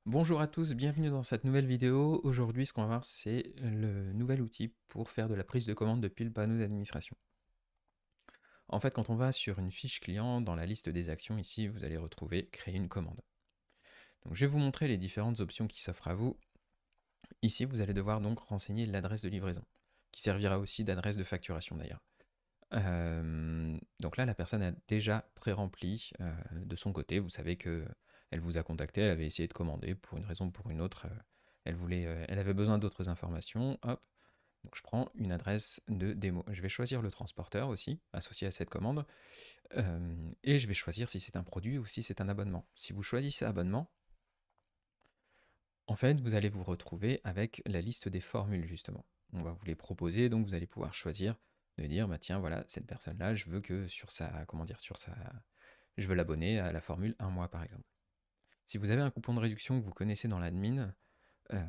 Bonjour à tous, bienvenue dans cette nouvelle vidéo. Aujourd'hui, ce qu'on va voir, c'est le nouvel outil pour faire de la prise de commande depuis le panneau d'administration. En fait, quand on va sur une fiche client, dans la liste des actions, ici, vous allez retrouver créer une commande. Donc, je vais vous montrer les différentes options qui s'offrent à vous. Ici, vous allez devoir donc renseigner l'adresse de livraison, qui servira aussi d'adresse de facturation d'ailleurs. Donc là, la personne a déjà pré-rempli de son côté. Vous savez que elle vous a contacté, elle avait essayé de commander pour une raison ou pour une autre. Elle avait besoin d'autres informations. Hop. Donc je prends une adresse de démo. Je vais choisir le transporteur aussi associé à cette commande et je vais choisir si c'est un produit ou si c'est un abonnement. Si vous choisissez abonnement, en fait, vous allez vous retrouver avec la liste des formules justement. On va vous les proposer, donc vous allez pouvoir choisir de dire bah tiens voilà cette personne là je veux que sur sa comment dire sur sa je veux l'abonner à la formule un mois par exemple. Si vous avez un coupon de réduction que vous connaissez dans l'admin euh,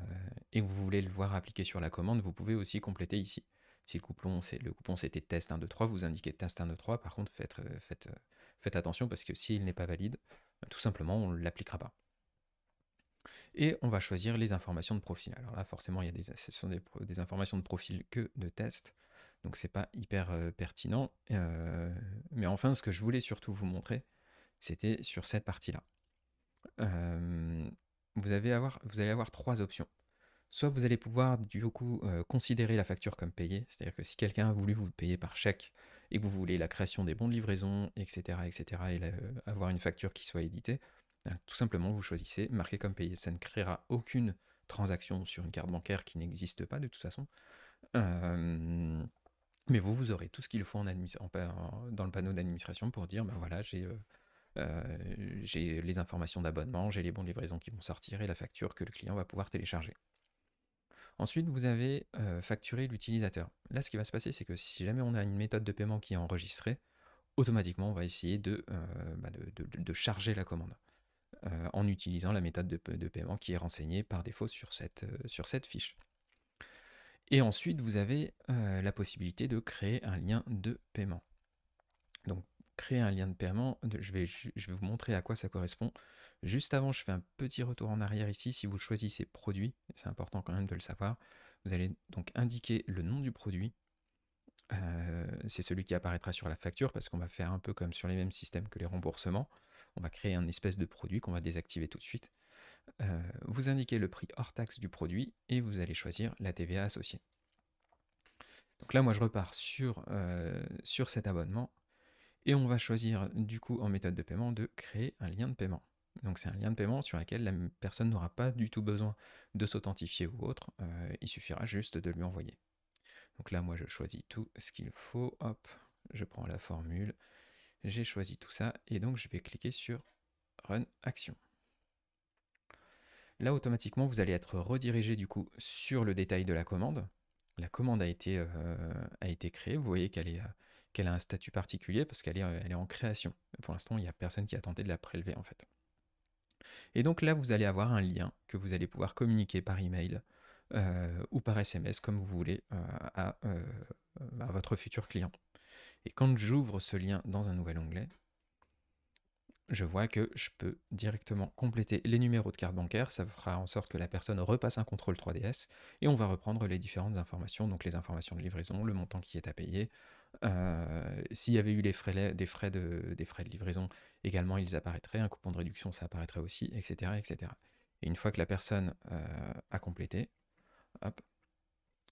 et que vous voulez le voir appliqué sur la commande, vous pouvez aussi compléter ici. Si le coupon c'était test 1 2 3, vous indiquez test 1 2 3. Par contre faites attention parce que s'il n'est pas valide, tout simplement on ne l'appliquera pas. Et on va choisir les informations de profil. Alors là, forcément, ce sont des informations de profil que de test, donc c'est pas hyper pertinent. Mais enfin, ce que je voulais surtout vous montrer, c'était sur cette partie-là. Euh, vous allez avoir trois options. Soit vous allez pouvoir du coup considérer la facture comme payée, c'est-à-dire que si quelqu'un a voulu vous payer par chèque et que vous voulez la création des bons de livraison, etc., etc., avoir une facture qui soit éditée, tout simplement vous choisissez marquer comme payé. Ça ne créera aucune transaction sur une carte bancaire qui n'existe pas de toute façon. Euh, mais vous aurez tout ce qu'il faut dans le panneau d'administration pour dire, ben voilà, j'ai les informations d'abonnement, j'ai les bons de livraison qui vont sortir et la facture que le client va pouvoir télécharger. Ensuite, vous avez facturé l'utilisateur. Là, ce qui va se passer, c'est que si jamais on a une méthode de paiement qui est enregistrée, automatiquement, on va essayer de charger la commande en utilisant la méthode de paiement qui est renseignée par défaut sur cette fiche. Et ensuite, vous avez la possibilité de créer un lien de paiement. Donc, créer un lien de paiement, je vais vous montrer à quoi ça correspond. Juste avant, je fais un petit retour en arrière ici. Si vous choisissez produit, c'est important quand même de le savoir, vous allez donc indiquer le nom du produit. C'est celui qui apparaîtra sur la facture parce qu'on va faire un peu comme sur les mêmes systèmes que les remboursements. On va créer un espèce de produit qu'on va désactiver tout de suite. Vous indiquez le prix hors taxe du produit et vous allez choisir la TVA associée. Donc là, moi, je repars sur cet abonnement. Et on va choisir du coup en méthode de paiement de créer un lien de paiement. Donc c'est un lien de paiement sur lequel la personne n'aura pas du tout besoin de s'authentifier ou autre, il suffira juste de lui envoyer. Donc là moi je choisis tout ce qu'il faut, hop, je prends la formule, j'ai choisi tout ça et donc je vais cliquer sur Run Action. Là automatiquement vous allez être redirigé du coup sur le détail de la commande. La commande a été créée, vous voyez qu'elle a un statut particulier parce elle est en création. Pour l'instant, il n'y a personne qui a tenté de la prélever en fait. Et donc là, vous allez avoir un lien que vous allez pouvoir communiquer par email ou par SMS comme vous voulez à votre futur client. Et quand j'ouvre ce lien dans un nouvel onglet, je vois que je peux directement compléter les numéros de carte bancaire, ça fera en sorte que la personne repasse un contrôle 3DS et on va reprendre les différentes informations, donc les informations de livraison, le montant qui est à payer. S'il y avait eu des frais de livraison, également ils apparaîtraient, un coupon de réduction ça apparaîtrait aussi, etc. etc. Et une fois que la personne a complété, hop,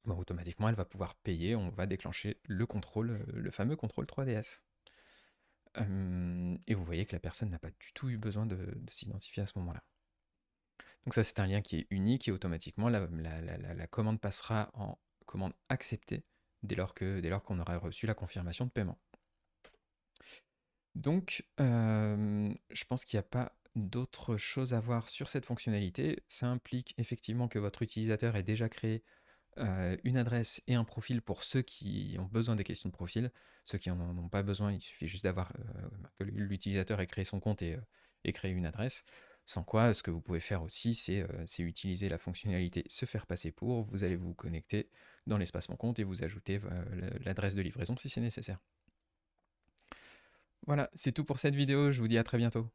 bon, automatiquement elle va pouvoir payer, on va déclencher le fameux contrôle 3DS. Et vous voyez que la personne n'a pas du tout eu besoin de s'identifier à ce moment-là. Donc ça, c'est un lien qui est unique et automatiquement, la commande passera en commande acceptée dès lors qu'on aura reçu la confirmation de paiement. Donc, je pense qu'il n'y a pas d'autre chose à voir sur cette fonctionnalité. Ça implique effectivement que votre utilisateur ait déjà créé une adresse et un profil pour ceux qui ont besoin des questions de profil. Ceux qui n'en ont pas besoin, il suffit juste que l'utilisateur ait créé son compte et créé une adresse. Sans quoi, ce que vous pouvez faire aussi, c'est utiliser la fonctionnalité se faire passer pour. Vous allez vous connecter dans l'espace Mon compte et vous ajouter l'adresse de livraison si c'est nécessaire. Voilà, c'est tout pour cette vidéo. Je vous dis à très bientôt.